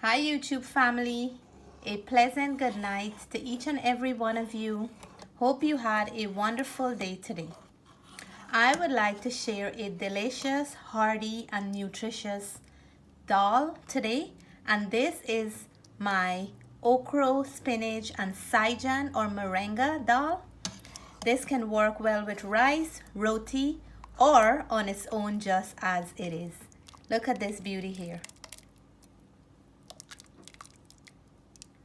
Hi YouTube family, a pleasant good night to each and every one of you. Hope you had a wonderful day today. I would like to share a delicious, hearty and nutritious dal today, and this is my okra, spinach and Syjan or moringa dal. This can work well with rice, roti or on its own just as it is. Look at this beauty here.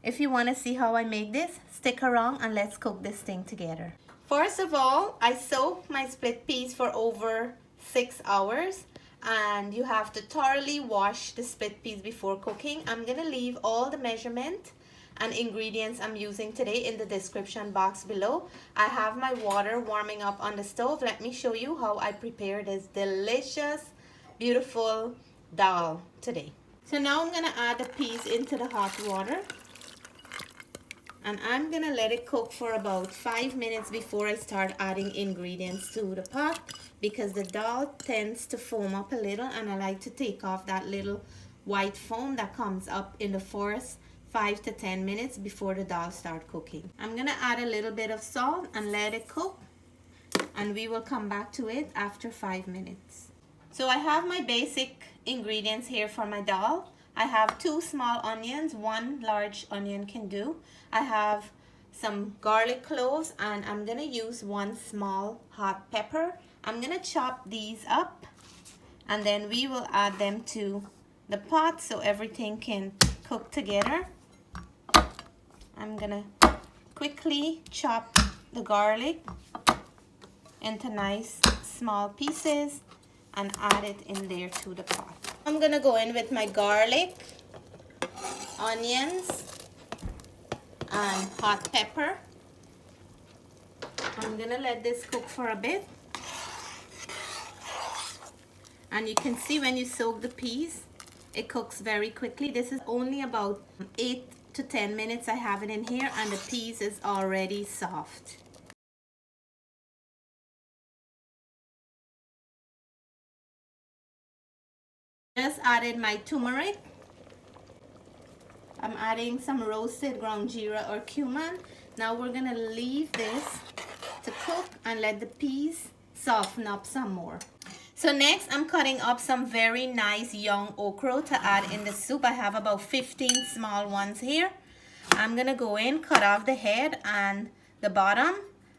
If you want to see how I make this, stick around and let's cook this thing together. First of all, I soak my split peas for over 6 hours, and you have to thoroughly wash the split peas before cooking. I'm going to leave all the measurement and ingredients I'm using today in the description box below. I have my water warming up on the stove. Let me show you how I prepare this delicious, beautiful dal today. So now I'm going to add the peas into the hot water. And I'm going to let it cook for about 5 minutes before I start adding ingredients to the pot, because the dal tends to foam up a little and I like to take off that little white foam that comes up in the first 5 to 10 minutes before the dal start cooking. I'm going to add a little bit of salt and let it cook, and we will come back to it after 5 minutes. So I have my basic ingredients here for my dal. I have 2 small onions, 1 large onion can do. I have some garlic cloves, and I'm gonna use 1 small hot pepper. I'm gonna chop these up and then we will add them to the pot so everything can cook together. I'm gonna quickly chop the garlic into nice small pieces and add it in there to the pot. I'm gonna go in with my garlic, onions, and hot pepper. I'm gonna let this cook for a bit. And you can see when you soak the peas, it cooks very quickly. This is only about 8 to 10 minutes I have it in here, and the peas is already soft. Just added my turmeric. I'm adding some roasted ground geera or cumin. Now we're gonna leave this to cook and let the peas soften up some more. So next I'm cutting up some very nice young okra to add in the soup. I have about 15 small ones here. I'm gonna go in, cut off the head and the bottom,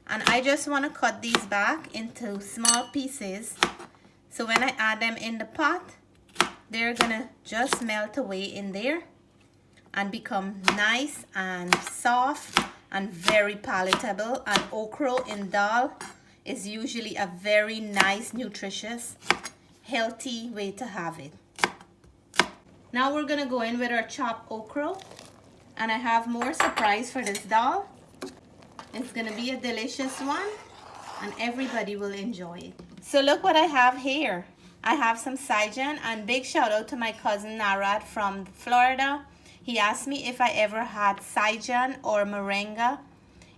and I just want to cut these back into small pieces, so when I add them in the pot, they're gonna just melt away in there and become nice and soft and very palatable. And okra in dal is usually a very nice, nutritious, healthy way to have it. Now we're gonna go in with our chopped okra, and I have more surprise for this dal. It's gonna be a delicious one and everybody will enjoy it. So look what I have here. I have some saijan, and big shout out to my cousin Narad from Florida. He asked me if I ever had saijan or moringa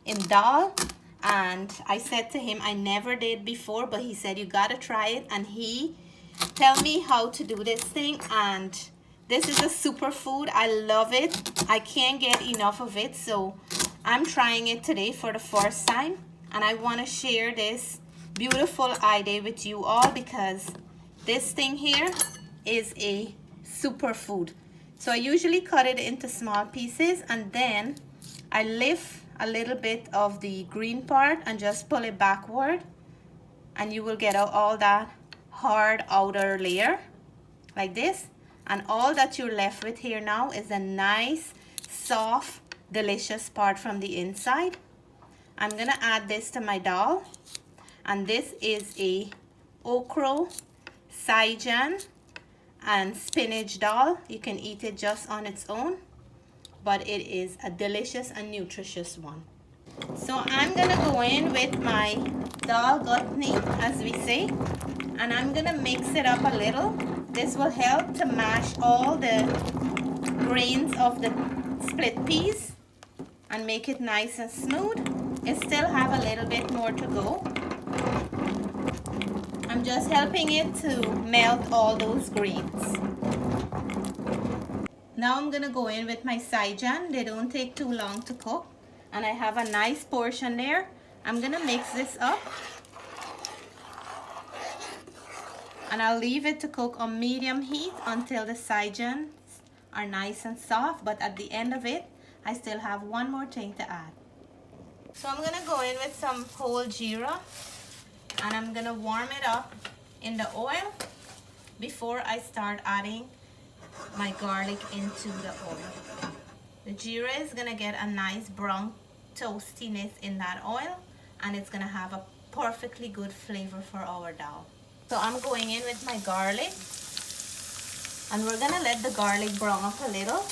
in dal, and I said to him I never did before, but he said you gotta try it, and he tell me how to do this thing. And this is a superfood. I love it. I can't get enough of it, so I'm trying it today for the first time, and I want to share this beautiful idea with you all, because this thing here is a superfood. So I usually cut it into small pieces, and then I lift a little bit of the green part and just pull it backward, and you will get out all that hard outer layer like this, and all that you're left with here now is a nice, soft, delicious part from the inside. I'm gonna add this to my dal, and this is a okra, Syjan and spinach dal. You can eat it just on its own, but it is a delicious and nutritious one. So I'm gonna go in with my dal gutney, as we say, and I'm gonna mix it up a little. This will help to mash all the grains of the split peas and make it nice and smooth. It still have a little bit more to go. I'm just helping it to melt all those grains. Now I'm gonna go in with my saijan. They don't take too long to cook. And I have a nice portion there. I'm gonna mix this up. And I'll leave it to cook on medium heat until the saijans are nice and soft. But at the end of it, I still have one more thing to add. So I'm gonna go in with some whole geera. And I'm gonna warm it up in the oil before I start adding my garlic into the oil. The geera is gonna get a nice brown toastiness in that oil, and it's gonna have a perfectly good flavor for our dal. So I'm going in with my garlic, and we're gonna let the garlic brown up a little.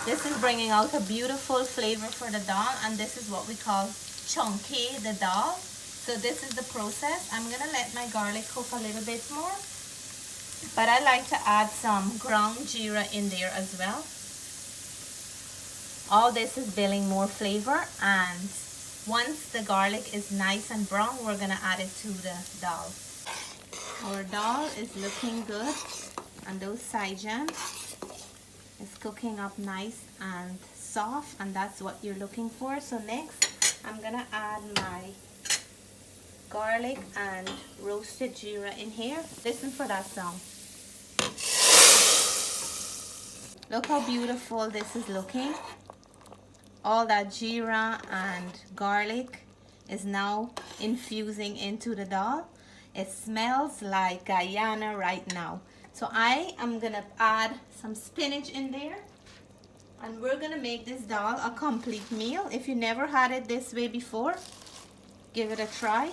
This is bringing out a beautiful flavor for the dal, and this is what we call chunky the dal. So this is the process. I'm gonna let my garlic cook a little bit more, but I like to add some ground geera in there as well. All this is building more flavor, and once the garlic is nice and brown, we're gonna add it to the dal. Our dal is looking good, and those saijan is cooking up nice and soft, and that's what you're looking for. So next, I'm gonna add my garlic and roasted geera in here. Listen for that sound. Look how beautiful this is looking. All that geera and garlic is now infusing into the dal. It smells like Guyana right now. So I am gonna add some spinach in there, and we're gonna make this dal a complete meal. If you never had it this way before, give it a try.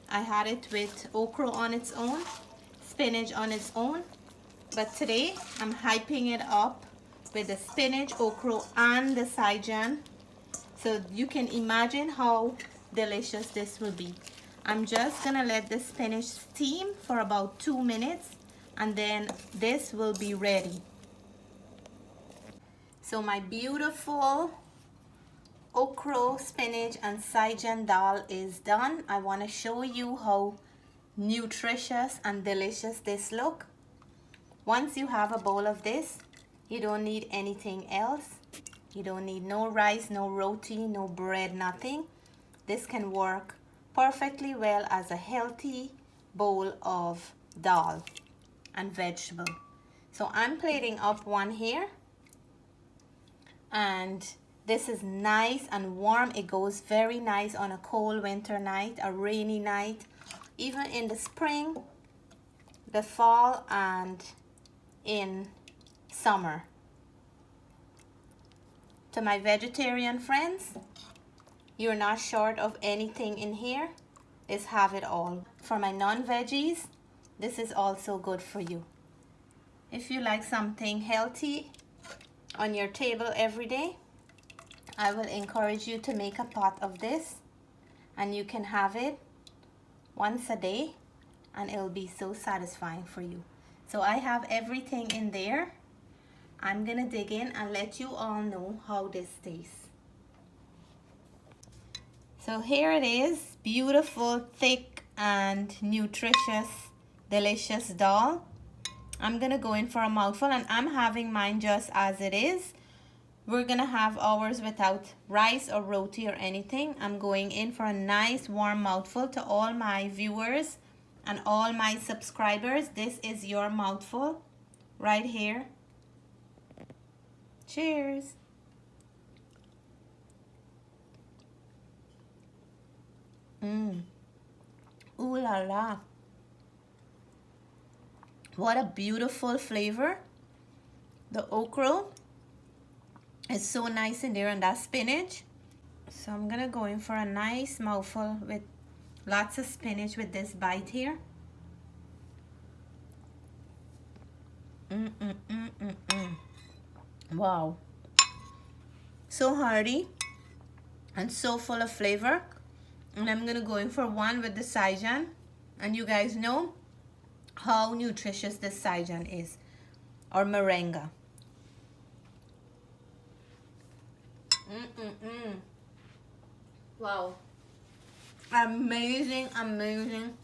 I had it with okra on its own, spinach on its own, but today I'm hyping it up with the spinach, okra, and the saijan, so you can imagine how delicious this will be. I'm just gonna let the spinach steam for about 2 minutes, and then this will be ready. So my beautiful okra, spinach, and saijan dal is done. I want to show you how nutritious and delicious this look. Once you have a bowl of this, you don't need anything else. You don't need no rice, no roti, no bread, nothing. This can work perfectly well as a healthy bowl of dal and vegetable. So I'm plating up one here, and this is nice and warm. It goes very nice on a cold winter night, a rainy night, even in the spring, the fall, and in summer. To my vegetarian friends, you're not short of anything in here. Just have it all. For my non-veggies, this is also good for you. If you like something healthy on your table every day, I will encourage you to make a pot of this, and you can have it once a day, and it will be so satisfying for you. So I have everything in there. I'm gonna dig in and let you all know how this tastes. So here it is, beautiful, thick, and nutritious, delicious dal. I'm gonna go in for a mouthful, and I'm having mine just as it is. We're gonna have ours without rice or roti or anything. I'm going in for a nice warm mouthful. To all my viewers and all my subscribers, this is your mouthful right here. Cheers. Ooh la la. What a beautiful flavor. The okra is so nice in there, and that spinach. So I'm gonna go in for a nice mouthful with lots of spinach with this bite here. Wow. So hearty and so full of flavor. And I'm gonna go in for one with the saijan. And you guys know how nutritious this saijan is, or moringa. Wow. Amazing, amazing,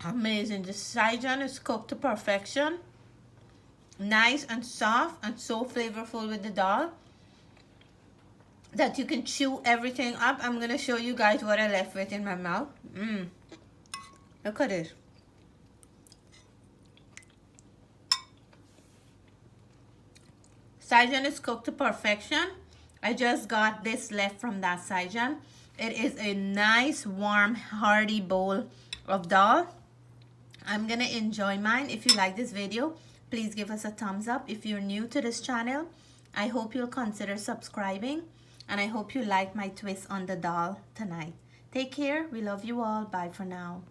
amazing. The saijan is cooked to perfection. nice and soft and so flavorful with the dal that you can chew everything up. I'm gonna show you guys what I left with in my mouth. Look at it. Saijan is cooked to perfection. I just got this left from that saijan. It is a nice, warm, hearty bowl of dal. I'm gonna enjoy mine. If you like this video, please give us a thumbs up. If you're new to this channel, I hope you'll consider subscribing. And I hope you like my twist on the dal tonight. Take care. We love you all. Bye for now.